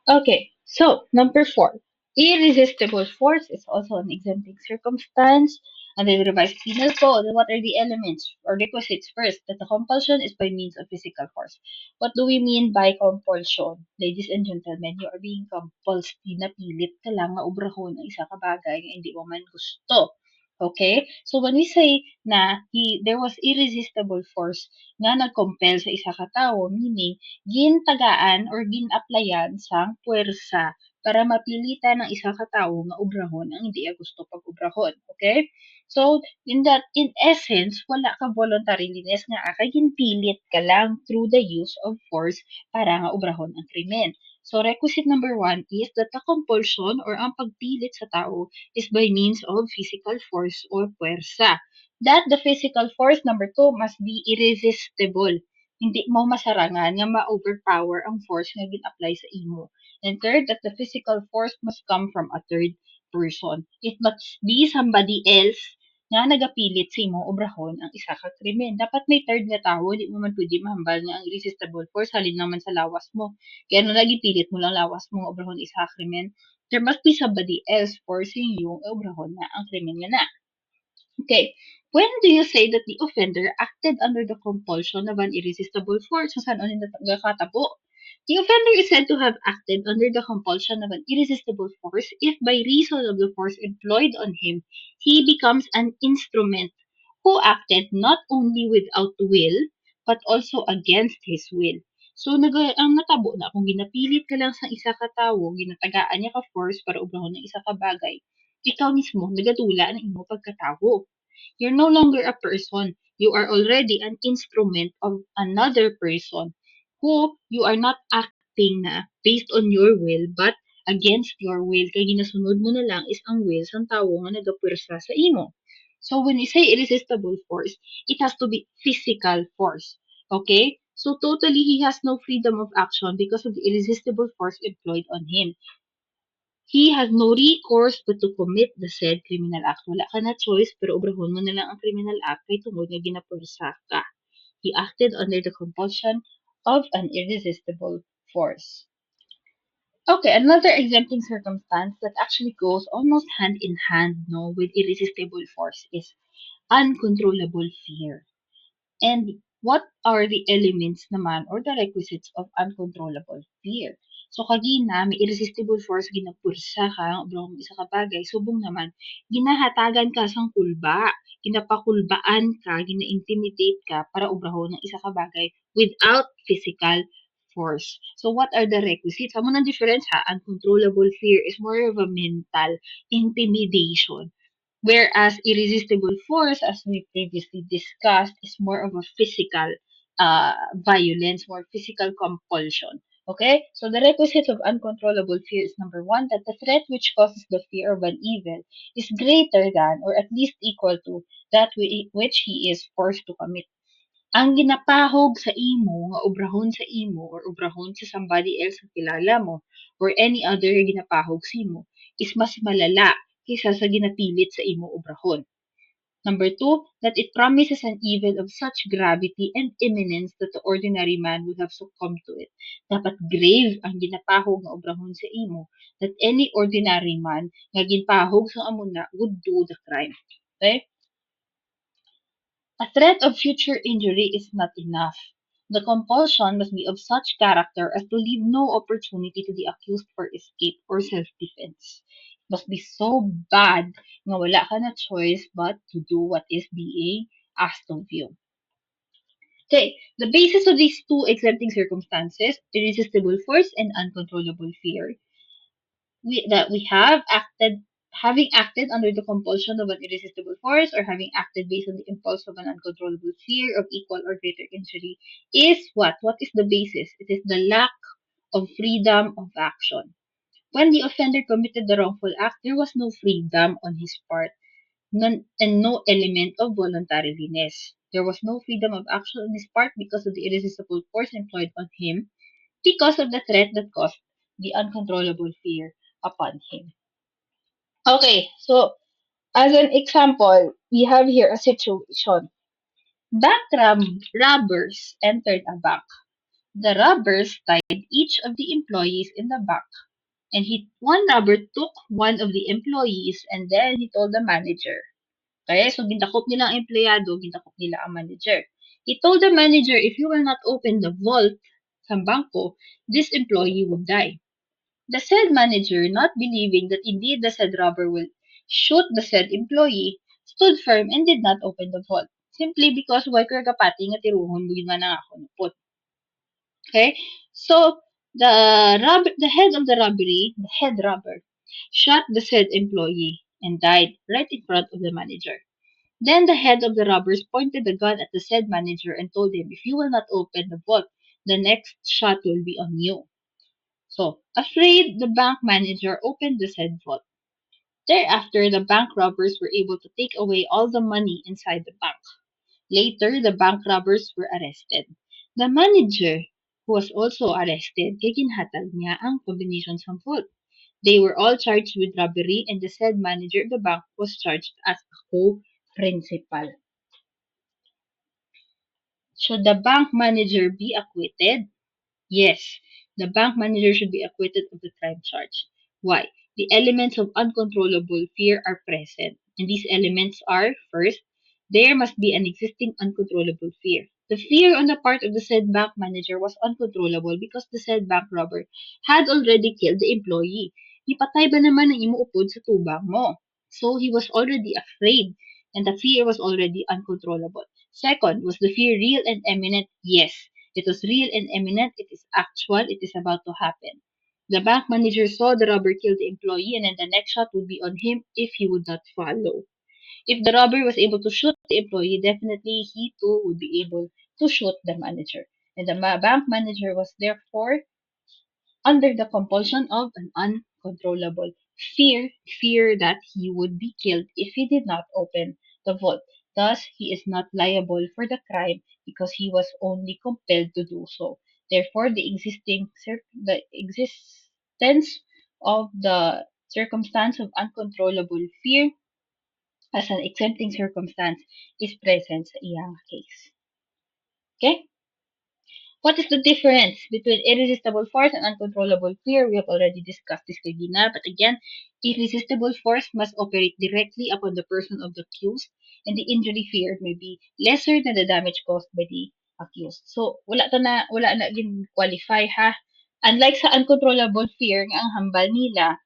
Okay, so number four, irresistible force is also an exempting circumstance under the revised penal code. What are the elements or requisites? First, that the compulsion is by means of physical force. What do we mean by compulsion? Ladies and gentlemen, you are being compulsed, pinapilit ka lang na obrahon ang isa ka bagay na hindi mo man gusto. Okay? So when we say na there was irresistible force nga nag-compel sa isa ka tawo, meaning gintagaan or gin-applyan sang puwersa para mapilitan ng isa ka tawo nga obrahon ang hindi niya gusto pag-obrahon. Okay? So, in essence, wala ka voluntariness nga kay ginpilit ka lang through the use of force para nga obrahon ang krimen. So, requisite number one is that the compulsion or ang pagpilit sa tao is by means of physical force or puwersa. That the physical force, number two, must be irresistible. Hindi mo masarangan nga ma-overpower ang force nga gin-apply sa imo. And third, that the physical force must come from a third person. It must be somebody else nga nagapilit sa imo obrahon ang isa ka krimen. Dapat may third nga tawo, di mo man pwede mahambal nga ang irresistible force halin naman sa lawas mo. Kaya no nagipilit mo lang lawas mo nga obrahon isa ka krimen, there must be somebody else forcing you nga obrahon na ang krimen nga na. Okay. When do you say that the offender acted under the compulsion of an irresistible force? So, saan ulit nagkatabo? The offender is said to have acted under the compulsion of an irresistible force if by reason of the force employed on him, he becomes an instrument who acted not only without will, but also against his will. So, ang natabo na kung ginapilit ka lang sa isa ka tawo, ginatagaan niya ka force para ubrahon ng isa ka bagay, ikaw mismo nagadula ng imo pagkatawo. You're no longer a person. You are already an instrument of another person who you are not acting na based on your will but against your will. Kaya ginasunod mo na lang is ang will sa tao nga nagapwersa sa imo. So when we say irresistible force, it has to be physical force. Okay? So totally he has no freedom of action because of the irresistible force employed on him. He has no recourse but to commit the said criminal act. Wala ka na choice, pero obrahon mo na lang ang criminal act kay tungod nga ginapursa ka. He acted under the compulsion of an irresistible force. Okay, another exempting circumstance that actually goes almost hand in hand no, with irresistible force is uncontrollable fear. And what are the elements naman or the requisites of uncontrollable fear? So kagina, may irresistible force ginapursa ka, obrang isa ka bagay, subong naman, ginahatagan ka sang kulba, ginapakulbaan ka, gina-intimidate ka para obrahon ng isa ka bagay without physical force. So what are the requisites? Amo ng difference ha, uncontrollable fear is more of a mental intimidation. Whereas irresistible force, as we previously discussed, is more of a physical violence, more physical compulsion. Okay? So the requisite of uncontrollable fear is number one, that the threat which causes the fear of an evil is greater than or at least equal to that which he is forced to commit. Ang ginapahog sa imo nga obrahon sa imo or obrahon sa somebody else nga kilala mo or any other ginapahog sa imo is mas malala kaysa sa ginapilit sa imo obrahon. Number two, that it promises an evil of such gravity and imminence that the ordinary man would have succumbed to it. Dapat grave ang ginapahog nga obrahon sa imo that any ordinary man nga ginpahog sa amuna would do the crime. Okay? A threat of future injury is not enough. The compulsion must be of such character as to leave no opportunity to the accused for escape or self-defense. It must be so bad nga wala ka na choice but to do what is being asked of you. Okay, the basis of these two exempting circumstances, irresistible force and uncontrollable fear, that we have acted having acted under the compulsion of an irresistible force or having acted based on the impulse of an uncontrollable fear of equal or greater injury is what? What is the basis? It is the lack of freedom of action. When the offender committed the wrongful act, there was no freedom on his part and no element of voluntariness. There was no freedom of action on his part because of the irresistible force employed on him, because of the threat that caused the uncontrollable fear upon him. Okay, so as an example, we have here a situation. Robbers entered a bank. The robbers tied each of the employees in the back, and one robber took one of the employees and then he told the manager. Okay, so gintakop nila ang empleyado, gintakop nila ang manager. He told the manager, if you will not open the vault sa bangko, this employee will die. The said manager, not believing that indeed the said robber will shoot the said employee, stood firm and did not open the vault. Simply because why kaya kapati nga tiruhon, bugin man ang ako nupot. Okay? So, the head of the robbery, the head robber, shot the said employee and died right in front of the manager. Then the head of the robbers pointed the gun at the said manager and told him, if you will not open the vault, the next shot will be on you. So, afraid, the bank manager opened the said vault. Thereafter, the bank robbers were able to take away all the money inside the bank. Later, the bank robbers were arrested. The manager, who was also arrested, kay ginhatag niya ang combination sa vault. They were all charged with robbery and the said manager of the bank was charged as a co-principal. Should the bank manager be acquitted? Yes, the bank manager should be acquitted of the crime charge. Why? The elements of uncontrollable fear are present. And these elements are, first, there must be an existing uncontrollable fear. The fear on the part of the said bank manager was uncontrollable because the said bank robber had already killed the employee. Ipatay ba naman ang imuupod sa tubang mo? So he was already afraid and the fear was already uncontrollable. Second, was the fear real and imminent? Yes. It was real and imminent. It is actual. It is about to happen. The bank manager saw the robber kill the employee and then the next shot would be on him if he would not follow. If the robber was able to shoot the employee, definitely he too would be able to shoot the manager. And the bank manager was therefore under the compulsion of an uncontrollable fear that he would be killed if he did not open the vault. Thus, he is not liable for the crime because he was only compelled to do so. Therefore, the existence of the circumstance of uncontrollable fear as an exempting circumstance is present sa iyang case. Okay? What is the difference between irresistible force and uncontrollable fear? We have already discussed this kanina, but again, irresistible force must operate directly upon the person of the accused, and the injury feared may be lesser than the damage caused by the accused. So, wala na gin qualify ha. Unlike sa uncontrollable fear, nga ang hambal nila,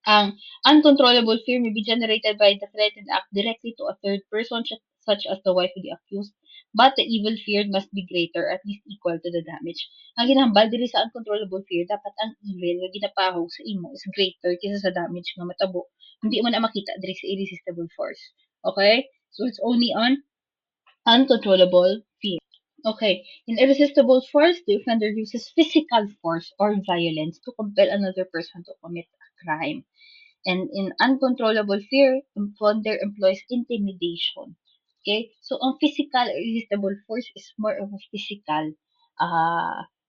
ang uncontrollable fear may be generated by the threatened act directly to a third person, such as the wife of the accused, but the evil feared must be greater, at least equal to the damage. Ang ginhambal diri sa uncontrollable fear, dapat ang evil nga ginapahog sa imo is greater kaysa sa damage nga matabo. Hindi mo na makita diri sa irresistible force. Okay? So it's only on uncontrollable fear. Okay, in irresistible force, the offender uses physical force or violence to compel another person to commit a crime. And in uncontrollable fear, offender employs intimidation. Okay? So, ang physical irresistible force is more of a physical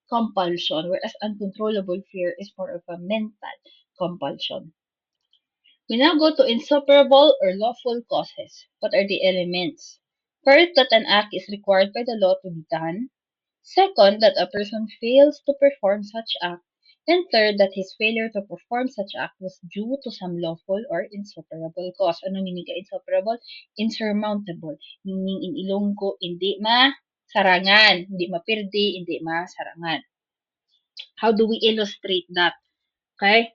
compulsion, whereas uncontrollable fear is more of a mental compulsion. We now go to insuperable or lawful causes. What are the elements? First, that an act is required by the law to be done. Second, that a person fails to perform such act. And third, that his failure to perform such act was due to some lawful or insuperable cause. Ano meaning ka insuperable? Insurmountable. Meaning in Ilonggo, hindi masarangan. Hindi mapirdi, hindi masarangan. How do we illustrate that? Okay?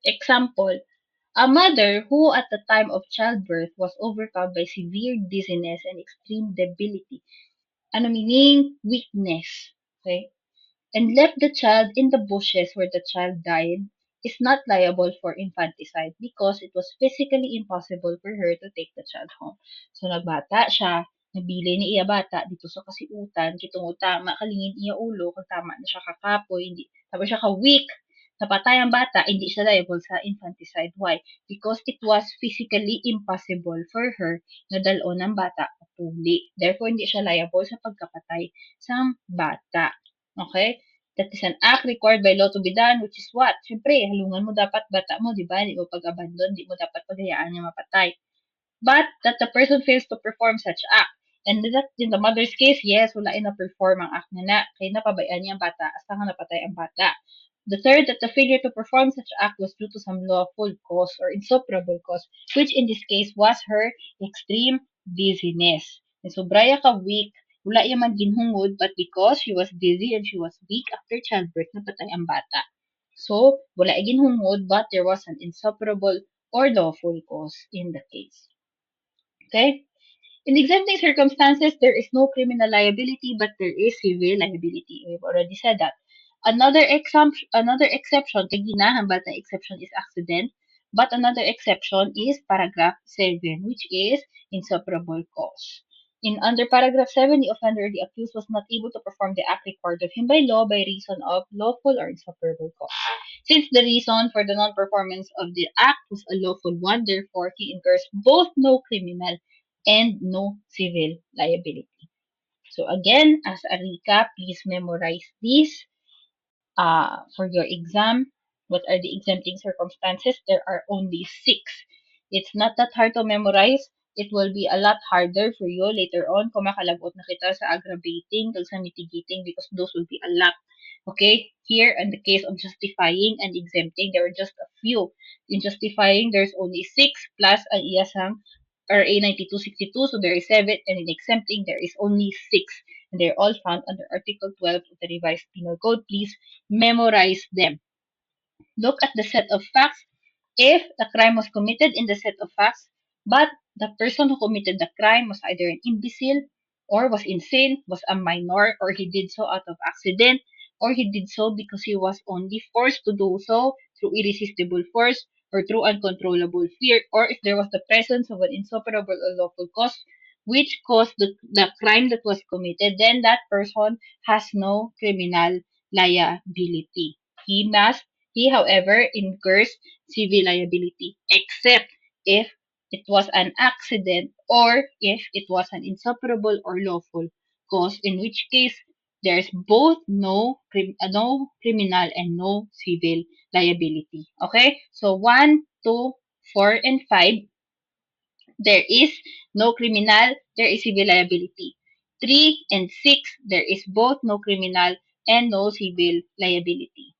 Example, a mother who at the time of childbirth was overcome by severe dizziness and extreme debility. Ano meaning? Weakness. Okay? And left the child in the bushes where the child died is not liable for infanticide because it was physically impossible for her to take the child home. So nagbata siya, nabili ni iya bata dito sa kasiutan, kitong tama kalingin iya ulo, kung tama na siya kakapoy, hindi, tapos siya ka-weak, napatay ang bata, hindi siya liable sa infanticide. Why? Because it was physically impossible for her na dalon ng bata puli. Therefore, hindi siya liable sa pagkapatay sa bata. Okay? That is an act required by law to be done, which is what? Siyempre, halungan mo dapat bata mo, di ba? Hindi mo pag-abandon, di mo dapat paghayaan niya mapatay. But that the person fails to perform such act. And that, in the mother's case, yes, wala na perform ang act na kaya napabayaan niya ang bata hasta nga napatay ang bata. The third, that the failure to perform such act was due to some lawful cause or insuperable cause, which in this case was her extreme dizziness. And so, Braya ka weak, wala iya man ginhungod, but because she was dizzy and she was weak after childbirth, napatay ang bata. So, wala ay ginhungod, but there was an insuperable or lawful cause in the case. Okay? In exempting circumstances, there is no criminal liability, but there is civil liability. We've already said that. Another exception, kay ginahambal na exception is accident, but another exception is paragraph 7, which is insuperable cause. In under paragraph 7, the offender or the accused was not able to perform the act required of him by law by reason of lawful or insuperable cause. Since the reason for the non-performance of the act was a lawful one, therefore he incurs both no criminal and no civil liability. So again, as a recap, please memorize these for your exam. What are the exempting circumstances? There are only 6. It's not that hard to memorize. It will be a lot harder for you later on kung makalagot na kita sa aggravating kag sa mitigating because those will be a lot. Okay? Here, in the case of justifying and exempting, there are just a few. In justifying, there's only 6 plus ang iyasang RA 9262, so there is 7, and in exempting, there is only 6. And they're all found under Article 12 of the Revised Penal Code. Please memorize them. Look at the set of facts. If the crime was committed in the set of facts, but the person who committed the crime was either an imbecile, or was insane, was a minor, or he did so out of accident, or he did so because he was only forced to do so through irresistible force, or through uncontrollable fear, or if there was the presence of an insuperable or lawful cause which caused the crime that was committed, then that person has no criminal liability. He, however, incurs civil liability, except if it was an accident or if it was an insuperable or lawful cause, in which case there's both no criminal and no civil liability. Okay? So 1, 2, 4, and 5, there is no criminal, there is civil liability. 3 and 6, there is both no criminal and no civil liability.